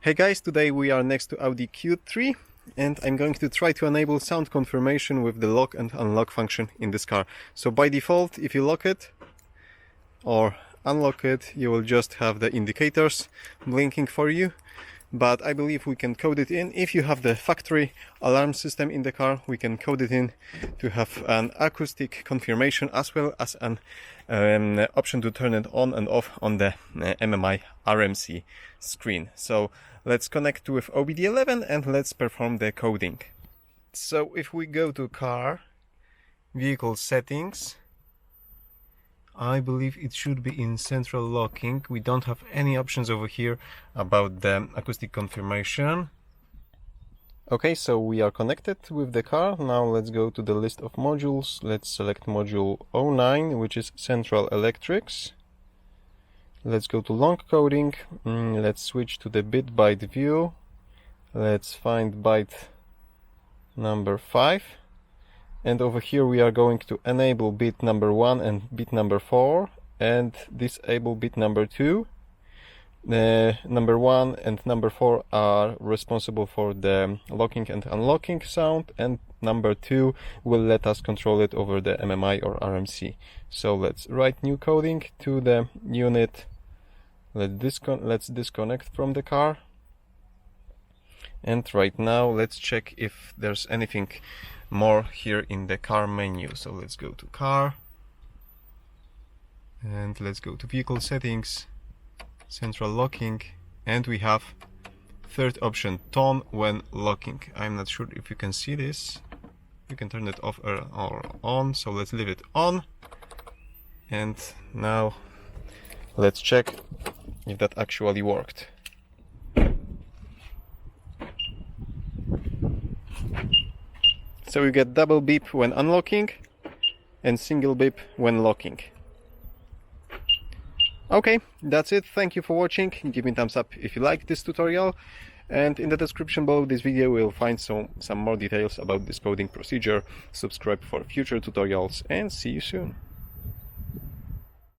Hey guys, today we are next to Audi Q3 and I'm going to try to enable sound confirmation with the lock and unlock function in this car. So by default, if you lock it or unlock it, you will just have the indicators blinking for you. But I believe we can code it in. If you have the factory alarm system in the car, we can code it in to have an acoustic confirmation as well as an option to turn it on and off on the MMI RMC screen. So let's connect with OBDeleven and let's perform the coding. So if we go to car, vehicle settings, I believe it should be in central locking. We don't have any options over here about the acoustic confirmation. Okay, so we are connected with the car. Now let's go to the list of modules. Let's select module 09, which is Central Electrics. Let's go to long coding. Let's switch to the bit byte view. Let's find byte number 5. And over here we are going to enable bit number 1 and bit number 4 and disable bit number 2. Number 1 and number 4 are responsible for the locking and unlocking sound, and number 2 will let us control it over the MMI or RMC. So let's write new coding to the unit. Let's disconnect from the car. And right now let's check if there's anything more here in the car menu. So let's go to car and let's go to vehicle settings, central locking, and we have third option, tone when locking. I'm not sure if you can see this. You can turn it off or on, so let's leave it on. And now let's check if that actually worked. So you get double beep when unlocking and single beep when locking. Okay, that's it. Thank you for watching. Give me a thumbs up if you liked this tutorial. And in the description below this video you will find some more details about this coding procedure. Subscribe for future tutorials and see you soon.